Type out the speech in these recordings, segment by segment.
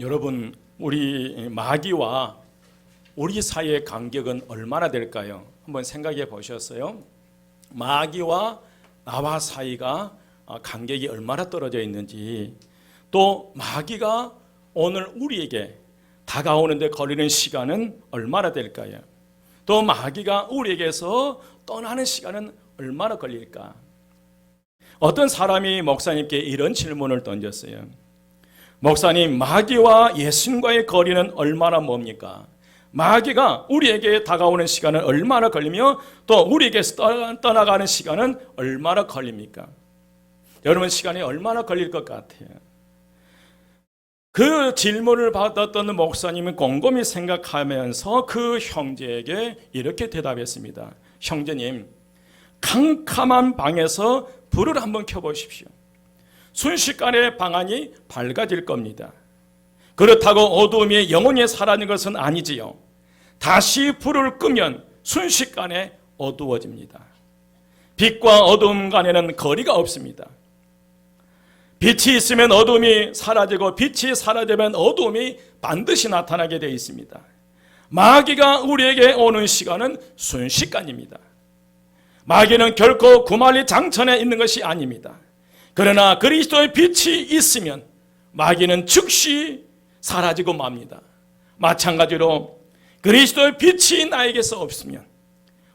여러분, 우리 마귀와 우리 사이의 간격은 얼마나 될까요? 한번 생각해 보셨어요? 마귀와 나와 사이가 간격이 얼마나 떨어져 있는지, 또 마귀가 오늘 우리에게 다가오는데 걸리는 시간은 얼마나 될까요? 또 마귀가 우리에게서 떠나는 시간은 얼마나 걸릴까? 어떤 사람이 목사님께 이런 질문을 던졌어요. 목사님, 마귀와 예수님과의 거리는 얼마나 멉니까? 마귀가 우리에게 다가오는 시간은 얼마나 걸리며 또 우리에게서 떠나가는 시간은 얼마나 걸립니까? 여러분, 시간이 얼마나 걸릴 것 같아요? 그 질문을 받았던 목사님은 곰곰이 생각하면서 그 형제에게 이렇게 대답했습니다. 형제님, 캄캄한 방에서 불을 한번 켜보십시오. 순식간에 방안이 밝아질 겁니다. 그렇다고 어두움이 영원히 사라진 것은 아니지요. 다시 불을 끄면 순식간에 어두워집니다. 빛과 어두움 간에는 거리가 없습니다. 빛이 있으면 어두움이 사라지고 빛이 사라지면 어두움이 반드시 나타나게 되어 있습니다. 마귀가 우리에게 오는 시간은 순식간입니다. 마귀는 결코 구만리 장천에 있는 것이 아닙니다. 그러나 그리스도의 빛이 있으면 마귀는 즉시 사라지고 맙니다. 마찬가지로 그리스도의 빛이 나에게서 없으면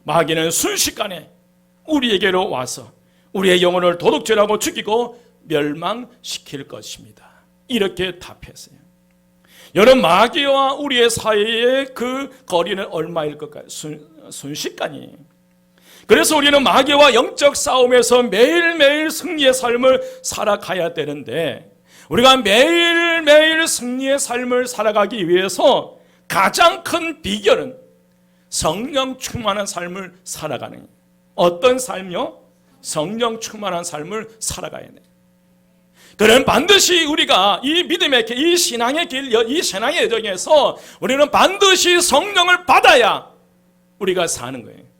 마귀는 순식간에 우리에게로 와서 우리의 영혼을 도둑질하고 죽이고 멸망시킬 것입니다. 이렇게 답했어요. 여러분, 마귀와 우리의 사이의 그 거리는 얼마일 것까요? 순식간이. 그래서 우리는 마귀와 영적 싸움에서 매일매일 승리의 삶을 살아가야 되는데, 우리가 매일매일 승리의 삶을 살아가기 위해서 가장 큰 비결은 성령 충만한 삶을 살아가는, 어떤 삶이요? 성령 충만한 삶을 살아가야 돼요. 그러면 반드시 우리가 이 믿음의 길, 이 신앙의 길, 이 신앙의 여정에서 우리는 반드시 성령을 받아야 우리가 사는 거예요.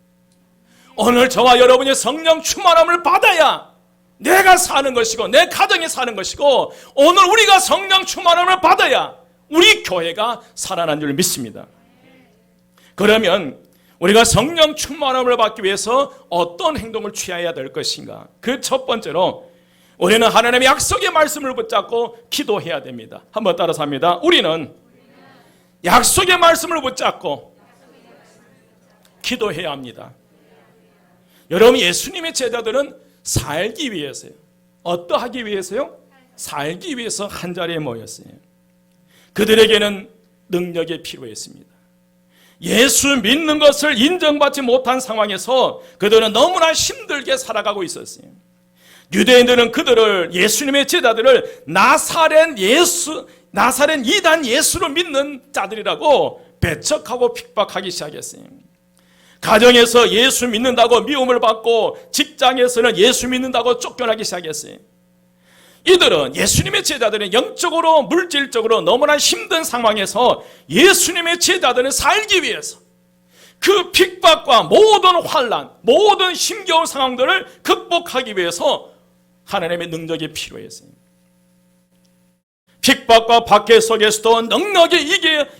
오늘 저와 여러분이 성령 충만함을 받아야 내가 사는 것이고 내 가정이 사는 것이고, 오늘 우리가 성령 충만함을 받아야 우리 교회가 살아난 줄 믿습니다. 그러면 우리가 성령 충만함을 받기 위해서 어떤 행동을 취해야 될 것인가? 그 첫 번째로 우리는 하나님의 약속의 말씀을 붙잡고 기도해야 됩니다. 한번 따라서 합니다. 우리는 약속의 말씀을 붙잡고 기도해야 합니다. 여러분, 예수님의 제자들은 살기 위해서요. 어떠하기 위해서요? 살기 위해서 한자리에 모였어요. 그들에게는 능력이 필요했습니다. 예수 믿는 것을 인정받지 못한 상황에서 그들은 너무나 힘들게 살아가고 있었어요. 유대인들은 그들을, 예수님의 제자들을 나사렛 이단 예수로 믿는 자들이라고 배척하고 핍박하기 시작했어요. 가정에서 예수 믿는다고 미움을 받고, 직장에서는 예수 믿는다고 쫓겨나기 시작했어요. 이들은, 예수님의 제자들은 영적으로 물질적으로 너무나 힘든 상황에서 예수님의 제자들은 살기 위해서 그 핍박과 모든 환난, 모든 힘겨운 상황들을 극복하기 위해서 하나님의 능력이 필요했어요. 핍박과 박해 속에서도 넉넉히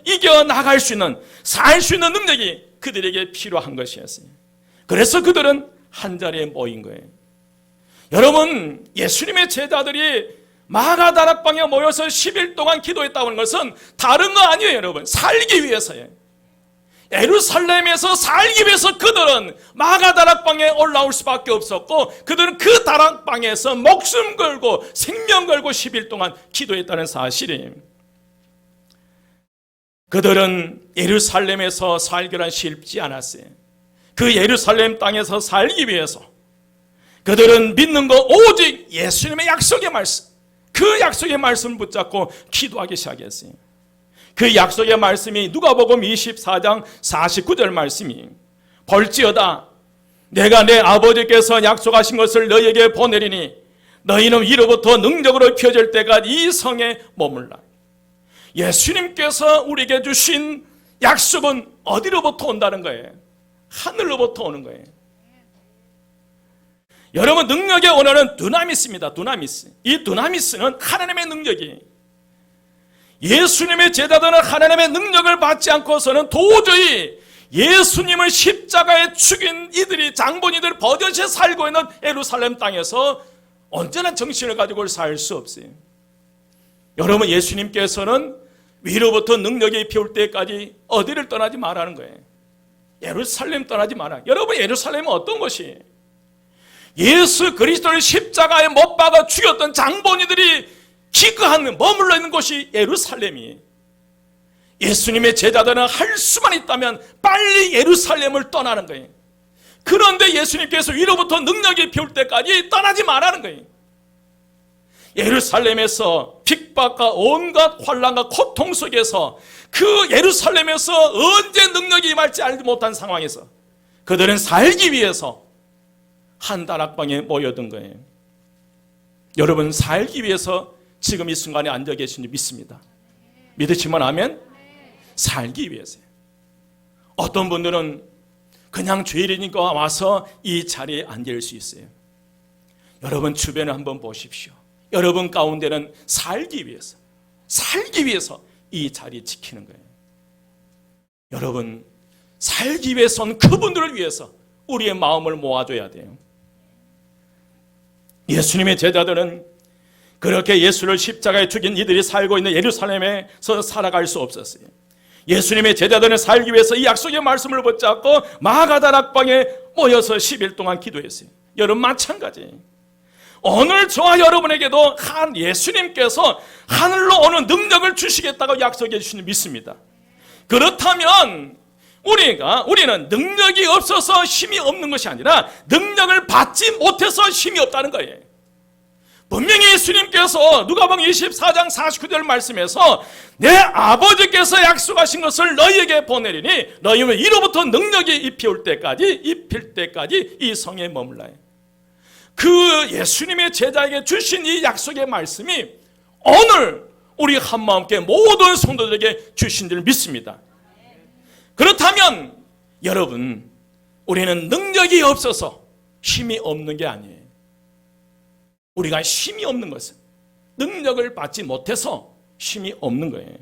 이겨나갈 수 있는, 살 수 있는 능력이 그들에게 필요한 것이었어요. 그래서 그들은 한자리에 모인 거예요. 여러분, 예수님의 제자들이 마가다락방에 모여서 10일 동안 기도했다는 것은 다른 거 아니에요. 여러분, 살기 위해서예요. 예루살렘에서 살기 위해서 그들은 마가다락방에 올라올 수밖에 없었고, 그들은 그 다락방에서 목숨 걸고 생명 걸고 10일 동안 기도했다는 사실이에요. 그들은 예루살렘에서 살기란 쉽지 않았어요. 그 예루살렘 땅에서 살기 위해서 그들은 믿는 거 오직 예수님의 약속의 말씀, 그 약속의 말씀을 붙잡고 기도하기 시작했어요. 그 약속의 말씀이 누가복음 24장 49절 말씀이, 볼지어다 내가 내 아버지께서 약속하신 것을 너희에게 보내리니 너희는 위로부터 능력으로 펴질 때까지 이 성에 머물라. 예수님께서 우리에게 주신 약속은 어디로부터 온다는 거예요? 하늘로부터 오는 거예요. 여러분, 능력의 원어는 두나미스입니다. 두나미스. 이 두나미스는 하나님의 능력이, 예수님의 제자들은 하나님의 능력을 받지 않고서는 도저히 예수님을 십자가에 죽인 이들이, 장본인들 버젓이 살고 있는 예루살렘 땅에서 언제나 정신을 가지고 살 수 없어요. 여러분, 예수님께서는 위로부터 능력이 비올 때까지 어디를 떠나지 말라는 거예요. 예루살렘 떠나지 마라. 여러분, 예루살렘은 어떤 곳이에요? 예수 그리스도를 십자가에 못 박아 죽였던 장본인들이 기거하는, 머물러 있는 곳이 예루살렘이에요. 예수님의 제자들은 할 수만 있다면 빨리 예루살렘을 떠나는 거예요. 그런데 예수님께서 위로부터 능력이 비올 때까지 떠나지 말라는 거예요. 예루살렘에서 핍박과 온갖 환난과 고통 속에서, 그 예루살렘에서 언제 능력이 임할지 알지 못한 상황에서 그들은 살기 위해서 한 다락방에 모여든 거예요. 여러분, 살기 위해서 지금 이 순간에 앉아 계신 줄 믿습니다. 믿으시면 아멘? 살기 위해서요. 어떤 분들은 그냥 주일이니까 와서 이 자리에 앉을 수 있어요. 여러분, 주변을 한번 보십시오. 여러분 가운데는 살기 위해서 이 자리 지키는 거예요. 여러분, 살기 위해서는 그분들을 위해서 우리의 마음을 모아줘야 돼요. 예수님의 제자들은 그렇게 예수를 십자가에 죽인 이들이 살고 있는 예루살렘에서 살아갈 수 없었어요. 예수님의 제자들은 살기 위해서 이 약속의 말씀을 붙잡고 마가다락방에 모여서 10일 동안 기도했어요. 여러분, 마찬가지예요. 오늘 저와 여러분에게도 예수님께서 하늘로 오는 능력을 주시겠다고 약속해 주시는 믿습니다. 그렇다면 우리는 능력이 없어서 힘이 없는 것이 아니라 능력을 받지 못해서 힘이 없다는 거예요. 분명히 예수님께서 누가복음 24장 49절 말씀에서 내 아버지께서 약속하신 것을 너희에게 보내리니 너희는 이로부터 능력이 입힐 때까지 이 성에 머물러요. 그 예수님의 제자에게 주신 이 약속의 말씀이 오늘 우리 한마음께 모든 성도들에게 주신 줄 믿습니다. 그렇다면 여러분, 우리는 능력이 없어서 힘이 없는 게 아니에요. 우리가 힘이 없는 것은 능력을 받지 못해서 힘이 없는 거예요.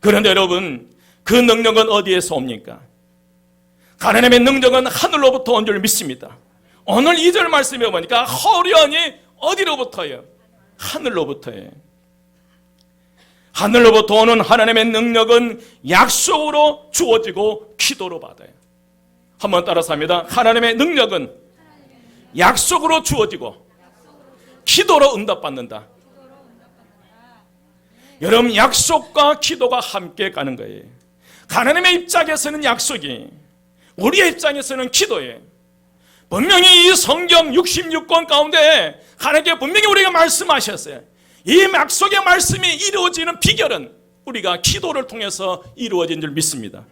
그런데 여러분, 그 능력은 어디에서 옵니까? 하나님의 능력은 하늘로부터 온 줄 믿습니다. 오늘 2절 말씀에 보니까 호련히 어디로부터요? 하늘로부터예요. 하늘로부터 오는 하나님의 능력은 약속으로 주어지고 기도로 받아요. 한번 따라서 합니다. 하나님의 능력은 약속으로 주어지고 기도로 응답받는다. 여러분, 약속과 기도가 함께 가는 거예요. 하나님의 입장에서는 약속이, 우리의 입장에서는 기도예요. 분명히 이 성경 66권 가운데 하나님께 분명히 우리가 말씀하셨어요. 이 약속의 말씀이 이루어지는 비결은 우리가 기도를 통해서 이루어진 줄 믿습니다.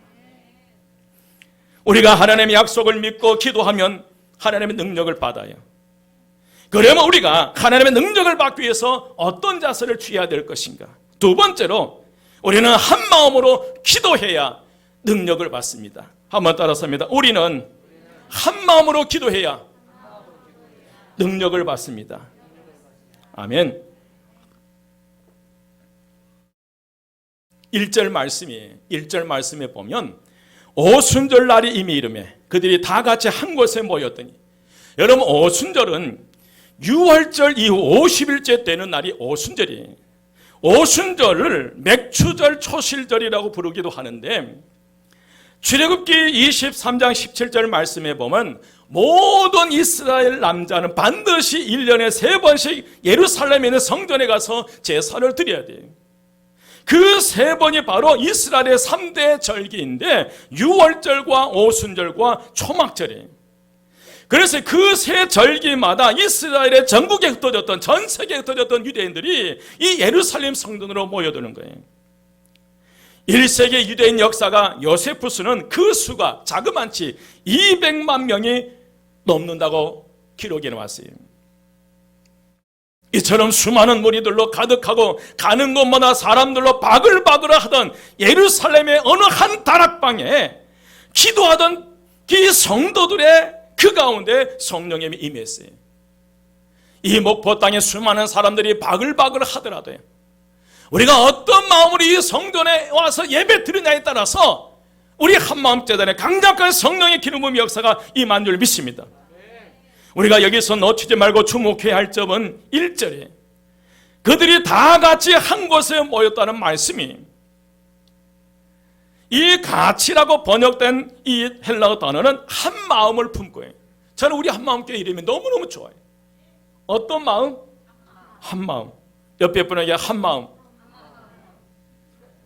우리가 하나님의 약속을 믿고 기도하면 하나님의 능력을 받아요. 그러면 우리가 하나님의 능력을 받기 위해서 어떤 자세를 취해야 될 것인가? 두 번째로, 우리는 한 마음으로 기도해야 능력을 받습니다. 한번 따라서 합니다. 우리는 한 마음으로 기도해야 능력을 받습니다. 아멘. 1절 말씀에 보면 오순절 날이 이미 이르매 그들이 다 같이 한 곳에 모였더니, 여러분, 오순절은 6월절 이후 50일째 되는 날이 오순절이에요. 오순절을 맥추절 초실절이라고 부르기도 하는데, 출애굽기 23장 17절 말씀에 보면 모든 이스라엘 남자는 반드시 1년에 3번씩 예루살렘에 있는 성전에 가서 제사를 드려야 돼요. 그 3번이 바로 이스라엘의 3대 절기인데 6월절과 오순절과 초막절이에요. 그래서 그 세 절기마다 이스라엘의 전국에 흩어졌던, 전 세계에 흩어졌던 유대인들이 이 예루살렘 성전으로 모여드는 거예요. 1세기 유대인 역사가 요세푸스는 그 수가 자그만치 200만 명이 넘는다고 기록해 놓았어요. 이처럼 수많은 무리들로 가득하고 가는 곳마다 사람들로 바글바글 하던 예루살렘의 어느 한 다락방에 기도하던 그 성도들의 그 가운데 성령님이 임했어요. 이 목포 땅에 수많은 사람들이 바글바글 하더라도요, 우리가 어떤 마음으로 이 성전에 와서 예배 드리냐에 따라서 우리 한마음 재단에 강력한 성령의 기름 부음 역사가 임한 줄 믿습니다. 우리가 여기서 놓치지 말고 주목해야 할 점은 1절에 그들이 다 같이 한 곳에 모였다는 말씀이, 이 가치라고 번역된 이 헬라어 단어는 한 마음을 품고예요. 저는 우리 한마음교회 이름이 너무너무 좋아요. 어떤 마음? 한 마음. 옆에 분에게 한 마음.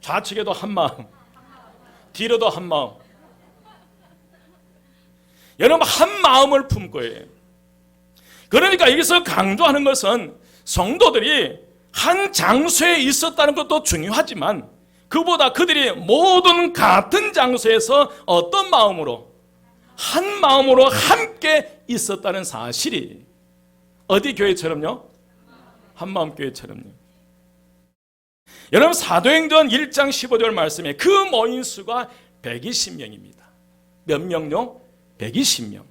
좌측에도 한 마음, 뒤로도 한 마음. 여러분 한 마음을 품고예요. 그러니까 여기서 강조하는 것은 성도들이 한 장소에 있었다는 것도 중요하지만 그보다 그들이 모든 같은 장소에서 어떤 마음으로, 한 마음으로 함께 있었다는 사실이, 어디 교회처럼요? 한마음 교회처럼요. 여러분 사도행전 1장 15절 말씀에 그 모인 수가 120명입니다. 몇 명요? 120명.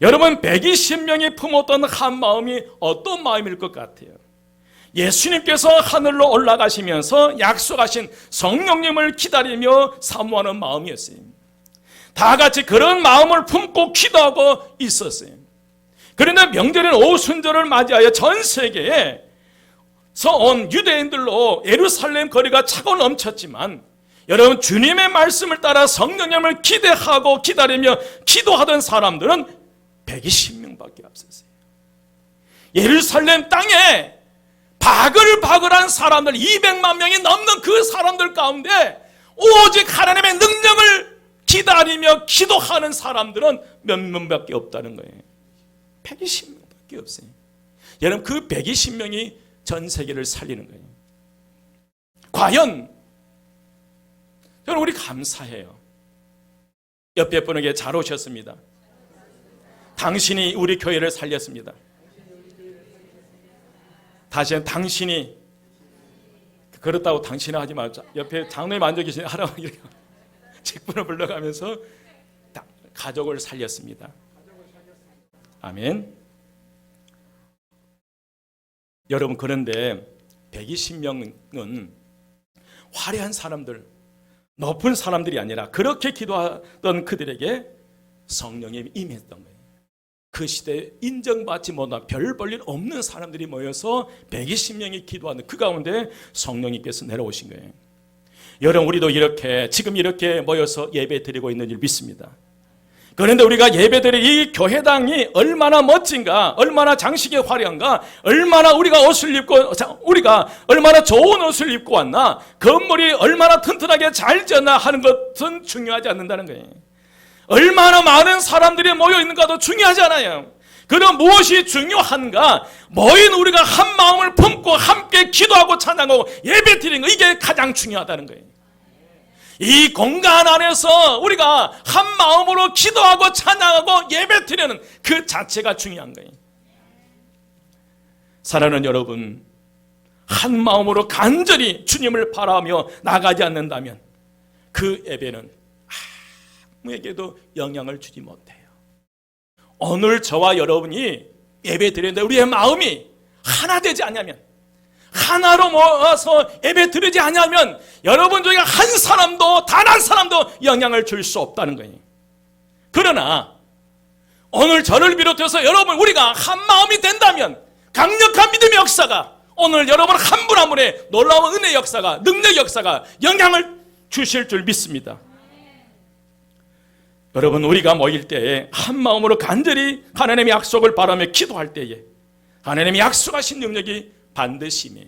여러분 120명이 품었던 한 마음이 어떤 마음일 것 같아요? 예수님께서 하늘로 올라가시면서 약속하신 성령님을 기다리며 사모하는 마음이었어요. 다 같이 그런 마음을 품고 기도하고 있었어요. 그런데 명절인 오순절을 맞이하여 전 세계에 온 유대인들로 예루살렘 거리가 차고 넘쳤지만 여러분 주님의 말씀을 따라 성령님을 기대하고 기다리며 기도하던 사람들은 120명밖에 없었어요. 예루살렘 땅에 바글바글한 사람들 200만 명이 넘는 그 사람들 가운데 오직 하나님의 능력을 기다리며 기도하는 사람들은 몇 명밖에 없다는 거예요. 120명밖에 없어요. 여러분 그 120명이 전 세계를 살리는 거예요. 과연 여러분 우리 감사해요. 옆에 분에게 잘 오셨습니다. 당신이 우리 교회를 살렸습니다. 다시 한번 당신이, 그렇다고 당신은 하지 말자. 옆에 장로님 앉아 계신 할아버지 직분을 불러가면서 가족을 살렸습니다. 아멘. 여러분 그런데 120명은 화려한 사람들, 높은 사람들이 아니라 그렇게 기도하던 그들에게 성령이 임했던 거예요. 그 시대에 인정받지 못한 별 볼 일 없는 사람들이 모여서 120명이 기도하는 그 가운데 성령님께서 내려오신 거예요. 여러분 우리도 이렇게 지금 이렇게 모여서 예배 드리고 있는 줄 믿습니다. 그런데 우리가 예배드릴 이 교회당이 얼마나 멋진가, 얼마나 장식이 화려한가, 얼마나 우리가 옷을 입고, 우리가 얼마나 좋은 옷을 입고 왔나, 건물이 얼마나 튼튼하게 잘 지었나 하는 것은 중요하지 않는다는 거예요. 얼마나 많은 사람들이 모여 있는가도 중요하지 않아요. 그럼 무엇이 중요한가? 모인 우리가 한 마음을 품고 함께 기도하고 찬양하고 예배 드리는 거, 이게 가장 중요하다는 거예요. 이 공간 안에서 우리가 한 마음으로 기도하고 찬양하고 예배 드리는 그 자체가 중요한 거예요. 사랑하는 여러분, 한 마음으로 간절히 주님을 바라며 나가지 않는다면 그 예배는 아무에게도 영향을 주지 못해요. 오늘 저와 여러분이 예배 드리는데 우리의 마음이 하나 되지 않냐면, 하나로 모아서 예배 드리지 않냐면 여러분 중에 한 사람도, 단 한 사람도 영향을 줄 수 없다는 거예요. 그러나 오늘 저를 비롯해서 여러분 우리가 한 마음이 된다면 강력한 믿음의 역사가, 오늘 여러분 한 분 한 분의 놀라운 은혜의 역사가, 능력의 역사가 영향을 주실 줄 믿습니다. 여러분 우리가 모일 때에 한 마음으로 간절히 하나님의 약속을 바라며 기도할 때에 하나님의 약속하신 능력이 반드시 임해요.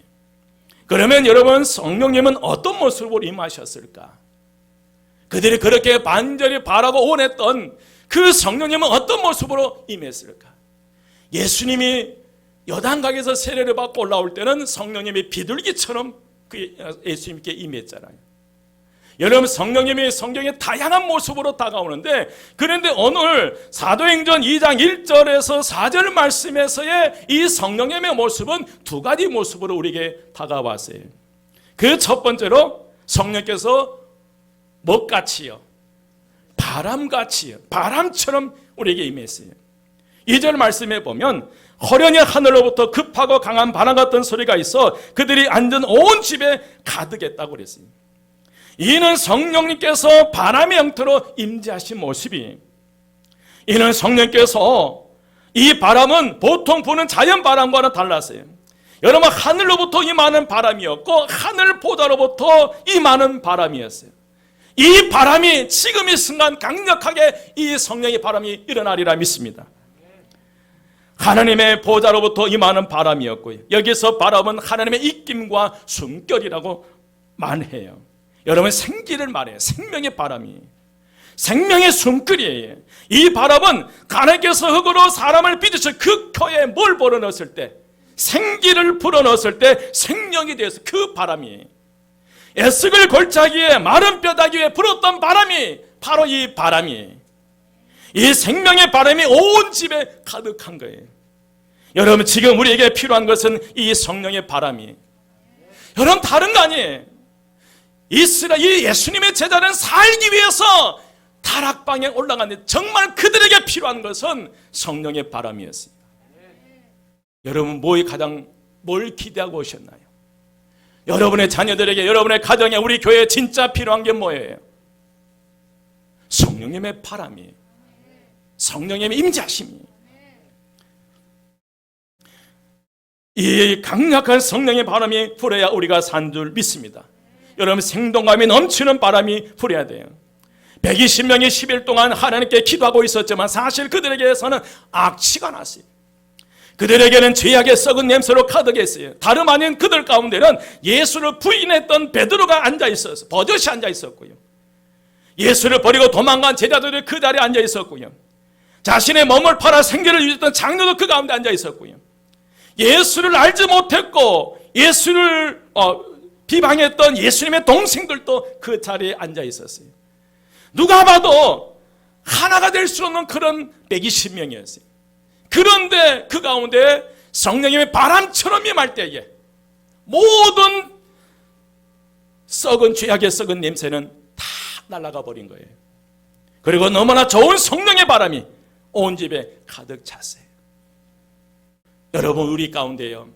그러면 여러분 성령님은 어떤 모습으로 임하셨을까? 그들이 그렇게 간절히 바라고 원했던 그 성령님은 어떤 모습으로 임했을까? 예수님이 요단강에서 세례를 받고 올라올 때는 성령님이 비둘기처럼 그 예수님께 임했잖아요. 여러분 성령님이 성경의 다양한 모습으로 다가오는데, 그런데 오늘 사도행전 2장 1절에서 4절 말씀에서의 이 성령님의 모습은 두 가지 모습으로 우리에게 다가왔어요. 그 첫 번째로 성령께서 먹같이요, 바람같이요, 바람처럼 우리에게 임했어요. 2절 말씀에 보면 호련히 하늘로부터 급하고 강한 바람 같은 소리가 있어 그들이 앉은 온 집에 가득했다고 그랬어요. 이는 성령님께서 바람의 형태로 임재하신 모습이, 이는 성령께서, 이 바람은 보통 부는 자연 바람과는 달랐어요. 여러분, 하늘로부터 임하는 바람이었고 하늘 보좌로부터 임하는 바람이었어요. 이 바람이 지금 이 순간 강력하게 이 성령의 바람이 일어나리라 믿습니다. 하나님의 보좌로부터 임하는 바람이었고요, 여기서 바람은 하나님의 입김과 숨결이라고 말해요. 여러분, 생기를 말해요. 생명의 바람이, 생명의 숨결이에요. 이 바람은 하나님께서 흙으로 사람을 빚으셔 그 코에 뭘 불어넣었을 때, 생기를 불어넣었을 때 생명이 되어서 그 바람이, 에스겔 골짜기에 마른 뼈다귀 위에 불었던 바람이 바로 이 바람이, 이 생명의 바람이 온 집에 가득한 거예요. 여러분, 지금 우리에게 필요한 것은 이 성령의 바람이, 여러분, 다른 거 아니에요. 이 예수님의 제자는 살기 위해서 다락방에 올라갔는데 정말 그들에게 필요한 것은 성령의 바람이었습니다. 여러분, 뭘 기대하고 오셨나요? 여러분의 자녀들에게, 여러분의 가정에, 우리 교회에 진짜 필요한 게 뭐예요? 성령님의 바람이, 성령님의 임재하심이, 이 강력한 성령의 바람이 불어야 우리가 산 줄 믿습니다. 여러분, 생동감이 넘치는 바람이 불어야 돼요. 120명이 10일 동안 하나님께 기도하고 있었지만 사실 그들에게서는 악취가 났어요. 그들에게는 죄악의 썩은 냄새로 가득했어요. 다름 아닌 그들 가운데는 예수를 부인했던 베드로가 앉아있었어요. 버젓이 앉아있었고요, 예수를 버리고 도망간 제자들이 그 자리에 앉아있었고요, 자신의 몸을 팔아 생계를 유지했던 장로도 그 가운데 앉아있었고요, 예수를 알지 못했고 예수를 비방했던 예수님의 동생들도 그 자리에 앉아있었어요. 누가 봐도 하나가 될 수 없는 그런 120명이었어요. 그런데 그 가운데 성령님의 바람처럼 임할 때에 모든 썩은 죄악의 썩은 냄새는 다 날아가 버린 거예요. 그리고 너무나 좋은 성령의 바람이 온 집에 가득 찼어요. 여러분, 우리 가운데요,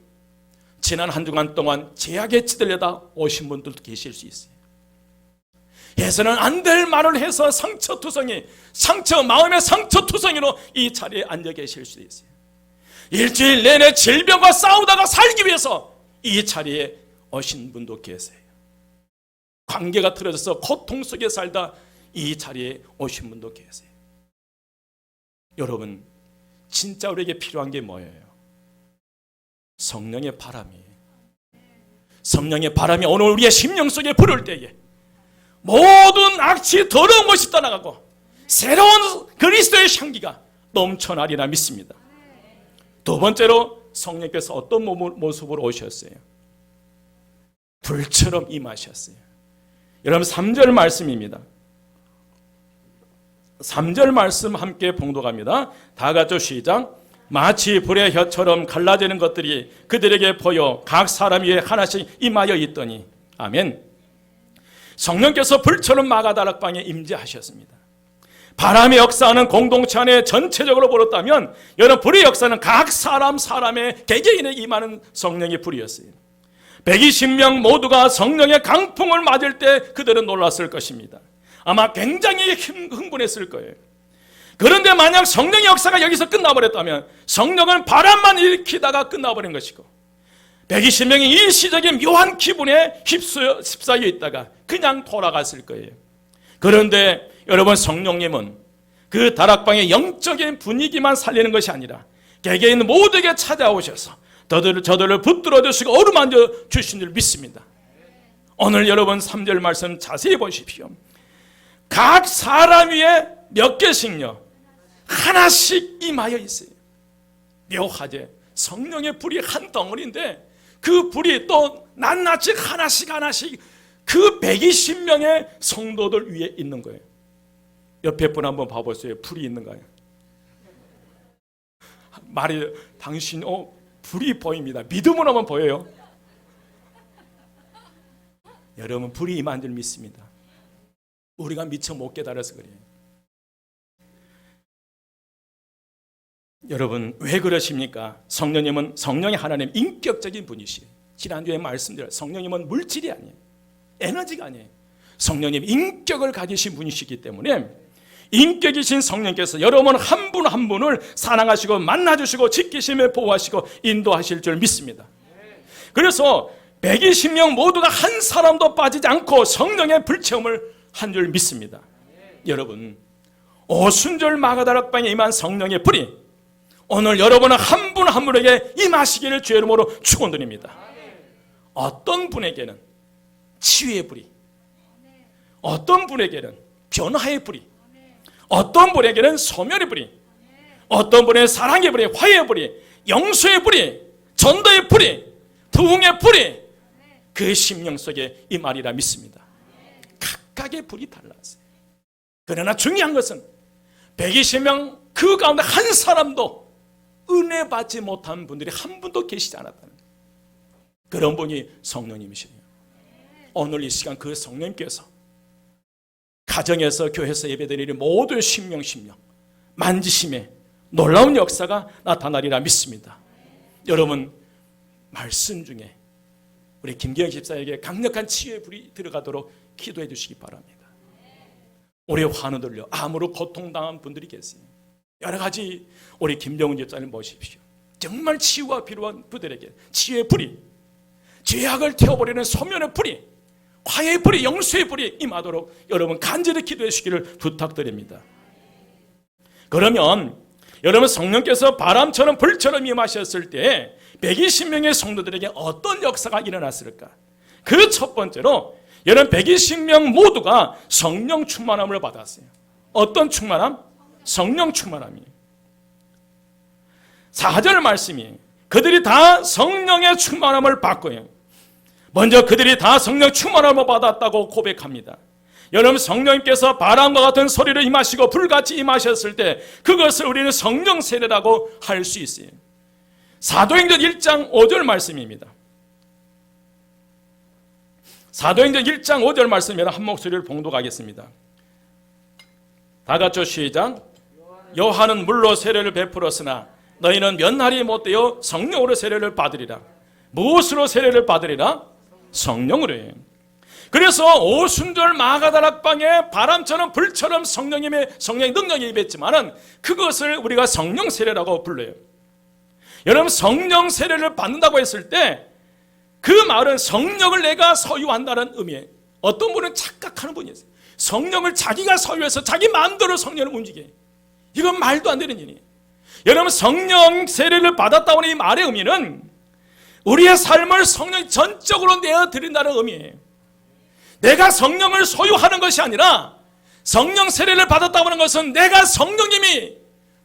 지난 한 주간 동안 죄악에 찌들려다 오신 분들도 계실 수 있어요. 해서는 안 될 말을 해서 마음의 상처투성이로 이 자리에 앉아 계실 수 있어요. 일주일 내내 질병과 싸우다가 살기 위해서 이 자리에 오신 분도 계세요. 관계가 틀어져서 고통 속에 살다 이 자리에 오신 분도 계세요. 여러분, 진짜 우리에게 필요한 게 뭐예요? 성령의 바람이에요. 성령의 바람이 오늘 우리의 심령 속에 불을 때에 모든 악취 더러운 것이 떠나가고 새로운 그리스도의 향기가 넘쳐나리라 믿습니다. 두 번째로, 성령께서 어떤 모습으로 오셨어요? 불처럼 임하셨어요. 여러분, 3절 말씀입니다. 3절 말씀 함께 봉독합니다. 다 같이 시작. 마치 불의 혀처럼 갈라지는 것들이 그들에게 보여 각 사람 위에 하나씩 임하여 있더니. 아멘. 성령께서 불처럼 마가다락방에 임재하셨습니다. 바람의 역사는 공동체 안에 전체적으로 벌었다면 여러분, 불의 역사는 각 사람의 개개인에 임하는 성령의 불이었어요. 120명 모두가 성령의 강풍을 맞을 때 그들은 놀랐을 것입니다. 아마 굉장히 흥분했을 거예요. 그런데 만약 성령의 역사가 여기서 끝나버렸다면 성령은 바람만 일으키다가 끝나버린 것이고 120명이 일시적인 묘한 기분에 휩싸여 있다가 그냥 돌아갔을 거예요. 그런데 여러분, 성령님은 그 다락방의 영적인 분위기만 살리는 것이 아니라 개개인 모두에게 찾아오셔서 저들을 붙들어 주시고 어루만져 주신 줄 믿습니다. 오늘 여러분 3절 말씀 자세히 보십시오. 각 사람 위에 몇 개씩요? 하나씩 임하여 있어요. 묘하제, 성령의 불이 한 덩어리인데 그 불이 또 낱낱이 하나씩 그 120명의 성도들 위에 있는 거예요. 옆에 분 한번 봐보세요. 불이 있는가요? 말이 당신 불이 보입니다. 믿음으로 한번 보여요. 여러분, 불이 임한 줄 믿습니다. 우리가 미처 못 깨달아서 그래요. 여러분 왜 그러십니까? 성령님은 성령의 하나님 인격적인 분이시에요. 지난주에 말씀드린 성령님은 물질이 아니에요. 에너지가 아니에요. 성령님 인격을 가지신 분이시기 때문에 인격이신 성령께서 여러분 한 분 한 분을 사랑하시고 만나주시고 지키시며 보호하시고 인도하실 줄 믿습니다. 그래서 120명 모두가 한 사람도 빠지지 않고 성령의 불체험을 한 줄 믿습니다. 여러분 오순절 마가다락방에 임한 성령의 불이 오늘 여러분은 한 분 한 분에게 임하시기를 주의 이름으로 축원드립니다. 어떤 분에게는 치유의 불이, 어떤 분에게는 변화의 불이, 어떤 분에게는 소멸의 불이, 어떤 분에게는 사랑의 불이, 화해의 불이, 용서의 불이, 전도의 불이, 부흥의 불이 그 심령 속에 임하리라 믿습니다. 각각의 불이 달랐어요. 그러나 중요한 것은 120명 그 가운데 한 사람도 은혜 받지 못한 분들이 한 분도 계시지 않았다는 거예요. 그런 분이 성령님이시네요. 오늘 이 시간 그 성령님께서 가정에서 교회에서 예배드리는 모든 심령 만지심에 놀라운 역사가 나타나리라 믿습니다. 여러분 말씀 중에 우리 김기영 집사에게 강력한 치유의 불이 들어가도록 기도해 주시기 바랍니다. 우리 환우들요 암으로 고통당한 분들이 계세요. 여러 가지 우리 김정은 집사님 모십시오. 정말 치유가 필요한 분들에게 치유의 불이, 죄악을 태워버리는 소멸의 불이, 화해의 불이, 용서의 불이 임하도록 여러분 간절히 기도해 주시기를 부탁드립니다. 그러면 여러분 성령께서 바람처럼 불처럼 임하셨을 때 120명의 성도들에게 어떤 역사가 일어났을까? 그 첫 번째로 여러분 120명 모두가 성령 충만함을 받았어요. 어떤 충만함? 성령 충만함이에요. 4절 말씀이 그들이 다 성령의 충만함을 받고요. 먼저 그들이 다 성령 충만함을 받았다고 고백합니다. 여러분 성령님께서 바람과 같은 소리를 임하시고 불같이 임하셨을 때 그것을 우리는 성령 세례라고 할 수 있어요. 사도행전 1장 5절 말씀입니다. 사도행전 1장 5절 말씀이라 한 목소리를 봉독하겠습니다. 다 같이 시작. 요한은 물로 세례를 베풀었으나 너희는 몇 날이 못되어 성령으로 세례를 받으리라. 무엇으로 세례를 받으리라? 성령으로요. 그래서 오순절 마가다락방에 바람처럼 불처럼 성령의 능력이 임했지만은 그것을 우리가 성령 세례라고 불러요. 여러분 성령 세례를 받는다고 했을 때 그 말은 성령을 내가 소유한다는 의미예요. 어떤 분은 착각하는 분이 있어요. 성령을 자기가 소유해서 자기 마음대로 성령을 움직여요. 이건 말도 안 되는 일이에요. 여러분 성령 세례를 받았다고 하는 이 말의 의미는 우리의 삶을 성령이 전적으로 내어드린다는 의미예요. 내가 성령을 소유하는 것이 아니라 성령 세례를 받았다고 하는 것은 내가 성령님이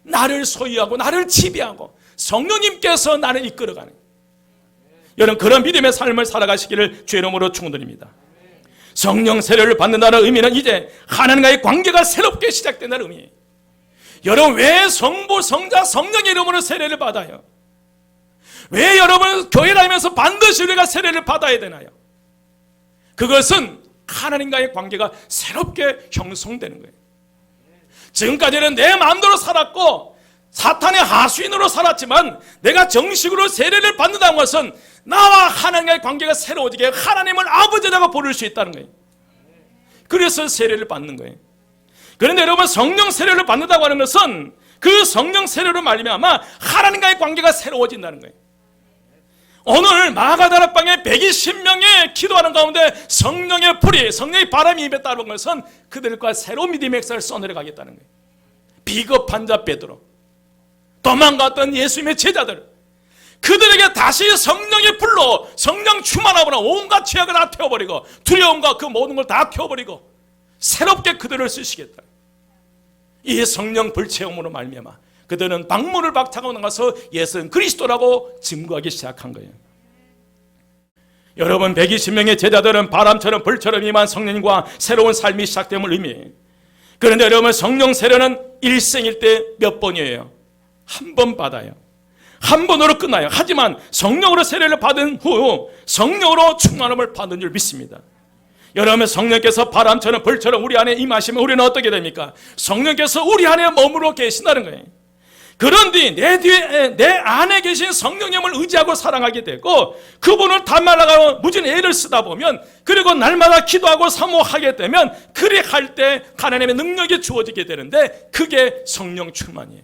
나를 소유하고 나를 지배하고 성령님께서 나를 이끌어가는 거예요. 여러분 그런 믿음의 삶을 살아가시기를 주의 이름으로 축원드립니다. 성령 세례를 받는다는 의미는 이제 하나님과의 관계가 새롭게 시작된다는 의미예요. 여러분 왜 성부, 성자, 성령의 이름으로 세례를 받아요? 왜 여러분 교회 다니면서 반드시 우리가 세례를 받아야 되나요? 그것은 하나님과의 관계가 새롭게 형성되는 거예요. 지금까지는 내 마음대로 살았고 사탄의 하수인으로 살았지만 내가 정식으로 세례를 받는다는 것은 나와 하나님과의 관계가 새로워지게 하나님을 아버지라고 부를 수 있다는 거예요. 그래서 세례를 받는 거예요. 그런데 여러분 성령 세례를 받는다고 하는 것은 그 성령 세례로 말미암아 하나님과의 관계가 새로워진다는 거예요. 오늘 마가다락방에 120명의 기도하는 가운데 성령의 불이, 성령의 바람이 임했다는 것은 그들과 새로운 믿음의 역사를 써내려가겠다는 거예요. 비겁한 자 베드로, 도망갔던 예수님의 제자들, 그들에게 다시 성령의 불로 성령 충만함으로 온갖 죄악을 다 태워버리고 두려움과 그 모든 걸 다 태워버리고 새롭게 그들을 쓰시겠다. 이 성령 불체험으로 말미암아 그들은 방문을 박차고 나가서 예수는 그리스도라고 증거하기 시작한 거예요. 여러분 120명의 제자들은 바람처럼 불처럼 임한 성령님과 새로운 삶이 시작됨을 의미해요. 그런데 여러분 성령 세례는 일생일 때 몇 번이에요? 한 번 받아요. 한 번으로 끝나요. 하지만 성령으로 세례를 받은 후 성령으로 충만함을 받는 줄 믿습니다. 여러분 성령께서 바람처럼 불처럼 우리 안에 임하시면 우리는 어떻게 됩니까? 성령께서 우리 안에 머무러 계신다는 거예요. 그런데 내 뒤에 내 안에 계신 성령님을 의지하고 사랑하게 되고 그분을 닮아나가고 무진 애를 쓰다 보면 그리고 날마다 기도하고 사모하게 되면 그리 할 때 하나님의 능력이 주어지게 되는데 그게 성령 충만이에요.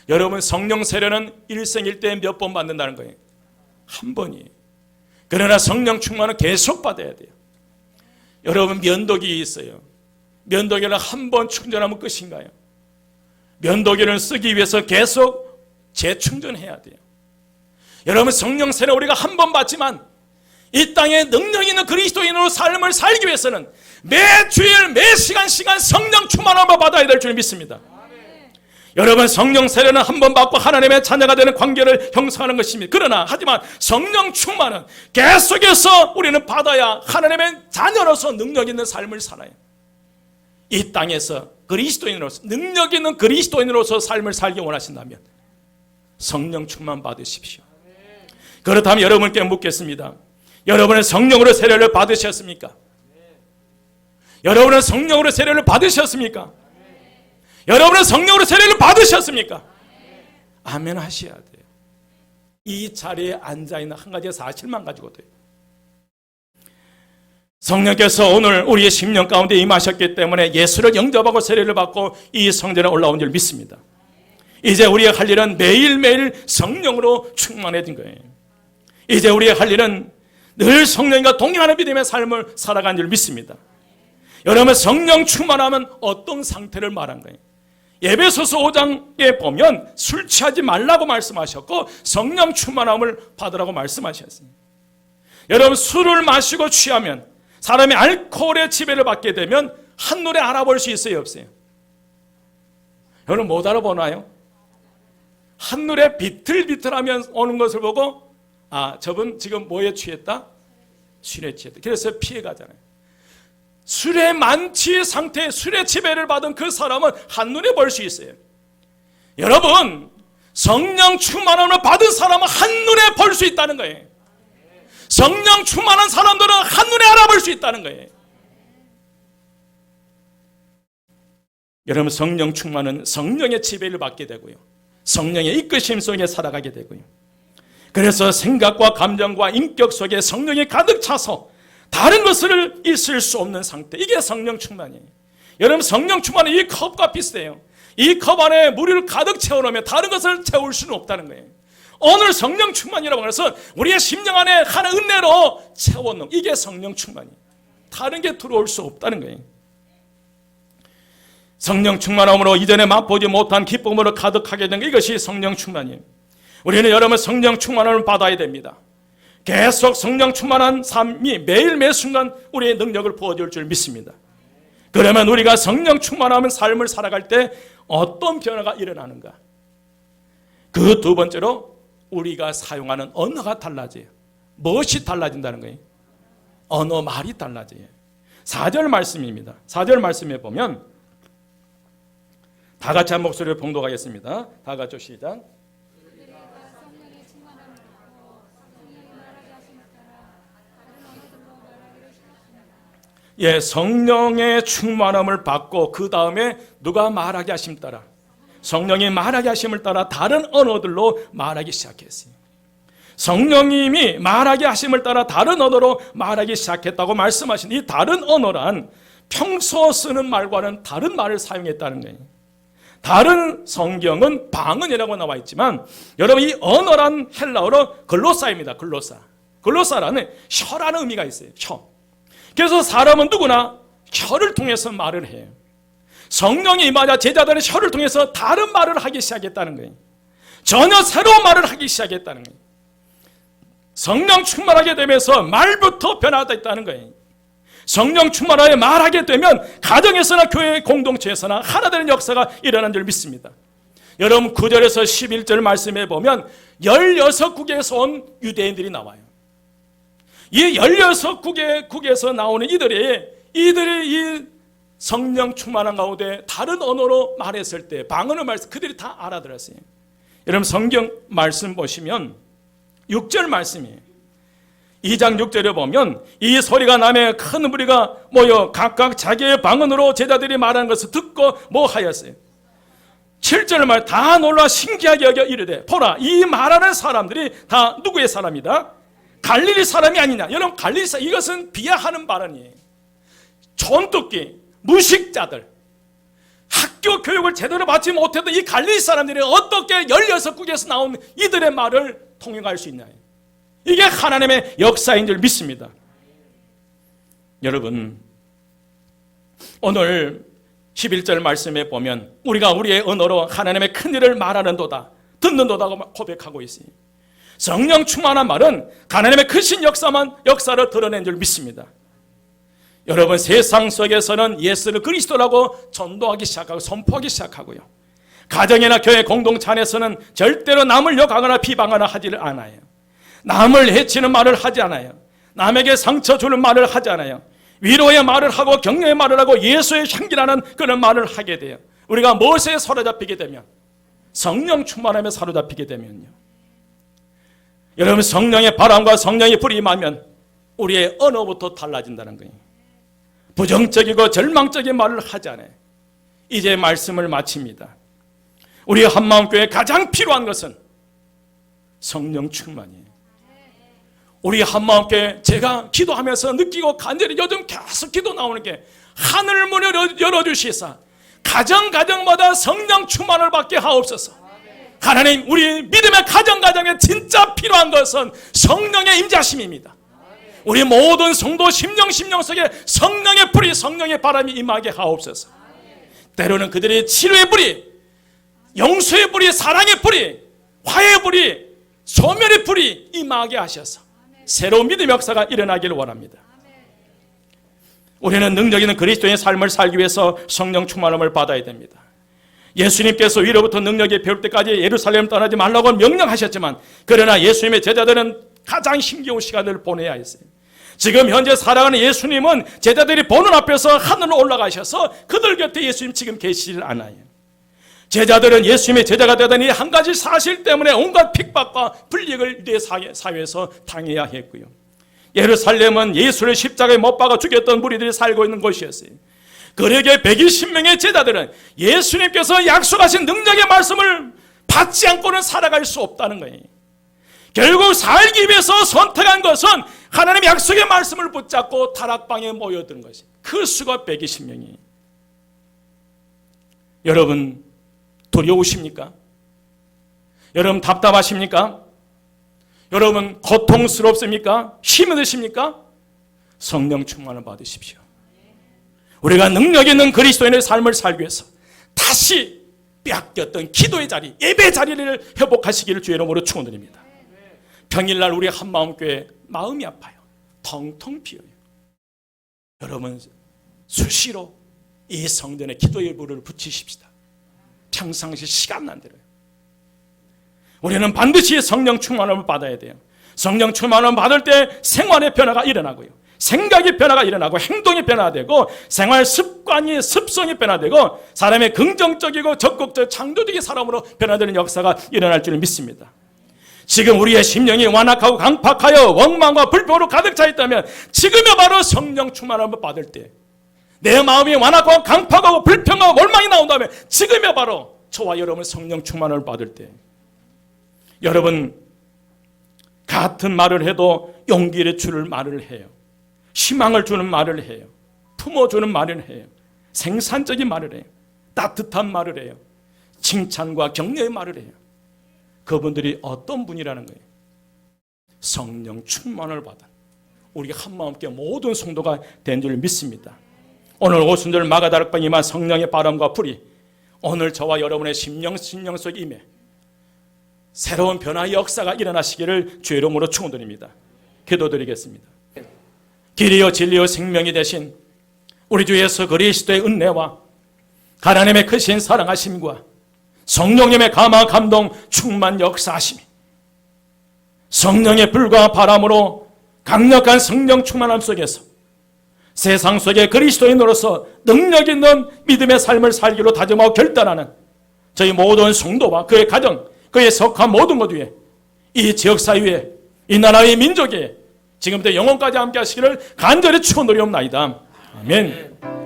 여러분 성령 세례는 일생일대에 몇 번 받는다는 거예요? 한 번이에요. 그러나 성령 충만은 계속 받아야 돼요. 여러분 면도기 있어요. 면도기를 한 번 충전하면 끝인가요? 면도기를 쓰기 위해서 계속 재충전해야 돼요. 여러분 성령 세례 우리가 한 번 받지만 이 땅에 능력 있는 그리스도인으로 삶을 살기 위해서는 매 주일 매 시간 성령 충만함을 받아야 될 줄 믿습니다. 여러분 성령 세례는 한 번 받고 하나님의 자녀가 되는 관계를 형성하는 것입니다. 그러나 하지만 성령 충만은 계속해서 우리는 받아야 하나님의 자녀로서 능력 있는 삶을 살아요. 이 땅에서 그리스도인으로서 능력 있는 그리스도인으로서 삶을 살기 원하신다면 성령 충만 받으십시오. 그렇다면 여러분께 묻겠습니다. 여러분은 성령으로 세례를 받으셨습니까? 여러분은 성령으로 세례를 받으셨습니까? 여러분은 성령으로 세례를 받으셨습니까? 아멘 하셔야 돼요. 이 자리에 앉아있는 한 가지 사실만 가지고 돼요. 성령께서 오늘 우리의 심령 가운데 임하셨기 때문에 예수를 영접하고 세례를 받고 이 성전에 올라온 줄 믿습니다. 이제 우리가 할 일은 매일매일 성령으로 충만해진 거예요. 이제 우리가 할 일은 늘 성령과 동행하는 믿음의 삶을 살아가는 줄 믿습니다. 여러분 성령 충만하면 어떤 상태를 말한 거예요? 에베소서 5장에 보면 술 취하지 말라고 말씀하셨고 성령 충만함을 받으라고 말씀하셨습니다. 여러분 술을 마시고 취하면 사람이 알코올의 지배를 받게 되면 한눈에 알아볼 수 있어요 없어요? 여러분 못 알아보나요? 한눈에 비틀비틀하면 오는 것을 보고 아 저분 지금 뭐에 취했다? 술에 취했다. 그래서 피해가잖아요. 술의 만취 상태에 술의 지배를 받은 그 사람은 한눈에 볼 수 있어요. 여러분 성령 충만함을 받은 사람은 한눈에 볼 수 있다는 거예요. 성령 충만한 사람들은 한눈에 알아볼 수 있다는 거예요. 여러분 성령 충만은 성령의 지배를 받게 되고요. 성령의 이끄심 속에 살아가게 되고요. 그래서 생각과 감정과 인격 속에 성령이 가득 차서 다른 것을 있을 수 없는 상태. 이게 성령 충만이에요. 여러분 성령 충만은 이 컵과 비슷해요. 이 컵 안에 물을 가득 채워놓으면 다른 것을 채울 수는 없다는 거예요. 오늘 성령 충만이라고 해서 우리의 심령 안에 하나 은혜로 채워놓는 이게 성령 충만이에요. 다른 게 들어올 수 없다는 거예요. 성령 충만함으로 이전에 맛보지 못한 기쁨으로 가득하게 된 이것이 성령 충만이에요. 우리는 여러분 성령 충만함을 받아야 됩니다. 계속 성령 충만한 삶이 매일 매 순간 우리의 능력을 부어줄 줄 믿습니다. 그러면 우리가 성령 충만하면 삶을 살아갈 때 어떤 변화가 일어나는가? 그 두 번째로 우리가 사용하는 언어가 달라져요. 무엇이 달라진다는 거예요? 언어 말이 달라져요. 4절 말씀입니다. 4절 말씀에 보면 다 같이 한 목소리로 봉독하겠습니다. 다 같이 시작. 예, 성령의 충만함을 받고 그 다음에 누가 말하게 하심 따라 성령이 말하게 하심을 따라 다른 언어들로 말하기 시작했어요. 성령님이 말하게 하심을 따라 다른 언어로 말하기 시작했다고 말씀하신 이 다른 언어란 평소 쓰는 말과는 다른 말을 사용했다는 거예요. 다른 성경은 방언이라고 나와 있지만 여러분 이 언어란 헬라어로 글로사입니다. 글로사라는 혀라는 의미가 있어요. 혀. 그래서 사람은 누구나 혀를 통해서 말을 해요. 성령이 임하자 제자들은 혀를 통해서 다른 말을 하기 시작했다는 거예요. 전혀 새로운 말을 하기 시작했다는 거예요. 성령 충만하게 되면서 말부터 변화됐다는 거예요. 성령 충만하게 말하게 되면 가정에서나 교회 공동체에서나 하나 되는 역사가 일어난 줄 믿습니다. 여러분 9절에서 11절 말씀에 보면 16국에서 온 유대인들이 나와요. 이 16국에서 나오는 이들이 이 성령 충만한 가운데 다른 언어로 말했을 때 방언을 말해서 그들이 다 알아들었어요. 여러분 성경 말씀 보시면 6절 말씀이에요. 2장 6절에 보면 이 소리가 나매 큰 무리가 모여 각각 자기의 방언으로 제자들이 말하는 것을 듣고 뭐 하였어요? 7절 말 다 놀라 신기하게 여겨 이르되 보라 이 말하는 사람들이 다 누구의 사람이다? 갈릴리 사람이 아니냐. 여러분 갈릴리 사람 이것은 비하하는 발언이에요. 촌뚝기 무식자들 학교 교육을 제대로 받지 못했던 이 갈릴리 사람들이 어떻게 16국에서 나온 이들의 말을 통용할 수 있냐. 이게 하나님의 역사인 줄 믿습니다. 여러분 오늘 11절 말씀에 보면 우리가 우리의 언어로 하나님의 큰일을 말하는도다 듣는도다고 고백하고 있어요. 성령 충만한 말은 하나님의 크신 역사를 드러낸 줄 믿습니다. 여러분 세상 속에서는 예수를 그리스도라고 전도하기 시작하고 선포하기 시작하고요. 가정이나 교회 공동체 안에서는 절대로 남을 욕하거나 비방하거나 하지를 않아요. 남을 해치는 말을 하지 않아요. 남에게 상처 주는 말을 하지 않아요. 위로의 말을 하고 격려의 말을 하고 예수의 향기라는 그런 말을 하게 돼요. 우리가 무엇에 사로잡히게 되면 성령 충만함에 사로잡히게 되면요. 여러분 성령의 바람과 성령의 불이 임하면 우리의 언어부터 달라진다는 거예요. 부정적이고 절망적인 말을 하지 않아요. 이제 말씀을 마칩니다. 우리 한마음교회에 가장 필요한 것은 성령 충만이에요. 우리 한마음교회 제가 기도하면서 느끼고 간절히 요즘 계속 기도 나오는 게 하늘 문을 열어주시사 가정마다 성령 충만을 받게 하옵소서. 하나님 우리 믿음의 가정에 진짜 필요한 것은 성령의 임재하심입니다. 우리 모든 성도 심령 속에 성령의 불이 성령의 바람이 임하게 하옵소서. 때로는 그들의 치료의 불이 용서의 불이 사랑의 불이 화해의 불이 소멸의 불이 임하게 하셔서 새로운 믿음의 역사가 일어나기를 원합니다. 우리는 능력 있는 그리스도의 삶을 살기 위해서 성령 충만함을 받아야 됩니다. 예수님께서 위로부터 능력이 배울 때까지 예루살렘을 떠나지 말라고 명령하셨지만 그러나 예수님의 제자들은 가장 힘겨운 시간을 보내야 했어요. 지금 현재 살아가는 예수님은 제자들이 보는 앞에서 하늘로 올라가셔서 그들 곁에 예수님 지금 계시질 않아요. 제자들은 예수님의 제자가 되더니 한 가지 사실 때문에 온갖 핍박과 불이익을 유대 사회에서 당해야 했고요. 예루살렘은 예수를 십자가에 못 박아 죽였던 무리들이 살고 있는 곳이었어요. 그에게 120명의 제자들은 예수님께서 약속하신 능력의 말씀을 받지 않고는 살아갈 수 없다는 거예요. 결국 살기 위해서 선택한 것은 하나님의 약속의 말씀을 붙잡고 다락방에 모여든 것이 그 수가 120명이에요. 여러분 두려우십니까? 여러분 답답하십니까? 여러분 고통스럽습니까? 힘이 드십니까? 성령 충만을 받으십시오. 우리가 능력 있는 그리스도인의 삶을 살기 위해서 다시 빼앗겼던 기도의 자리, 예배 자리를 회복하시기를 주의 이름으로 축원드립니다. 평일날 우리 한마음교회 마음이 아파요. 텅텅 비어요. 여러분 수시로 이 성전에 기도의 불을 붙이십시다. 평상시 시간 난 대로요. 우리는 반드시 성령 충만함을 받아야 돼요. 성령 충만함을 받을 때 생활의 변화가 일어나고요. 생각의 변화가 일어나고 행동의 변화가 되고 생활 습관이 습성이 변화되고 사람의 긍정적이고 적극적 창조적인 사람으로 변화되는 역사가 일어날 줄을 믿습니다. 지금 우리의 심령이 완악하고 강팍하여 원망과 불평으로 가득 차 있다면 지금이 바로 성령 충만함을 받을 때 내 마음이 완악하고 강팍하고 불평하고 원망이 나온다면 지금이 바로 저와 여러분 성령 충만함을 받을 때 여러분 같은 말을 해도 용기를 주는 말을 해요. 희망을 주는 말을 해요. 품어주는 말을 해요. 생산적인 말을 해요. 따뜻한 말을 해요. 칭찬과 격려의 말을 해요. 그분들이 어떤 분이라는 거예요? 성령 충만을 받은 우리 한마음께 모든 성도가 된 줄 믿습니다. 오늘 오순절 마가다락방에 임한 성령의 바람과 불이 오늘 저와 여러분의 심령 속에 임해 새로운 변화의 역사가 일어나시기를 주의 이름으로 축원드립니다. 기도드리겠습니다. 길이요 진리요 생명이 되신 우리 주 예수 그리스도의 은혜와 하나님의 크신 사랑하심과 성령님의 감화 감동 충만 역사하심이 성령의 불과 바람으로 강력한 성령 충만함 속에서 세상 속에 그리스도인으로서 능력 있는 믿음의 삶을 살기로 다짐하고 결단하는 저희 모든 성도와 그의 가정, 그의 속한 모든 것 위에 이 지역사회 위에 이 나라의 민족에 지금부터 영원까지 함께 하시기를 간절히 축원드리옵나이다. 아멘.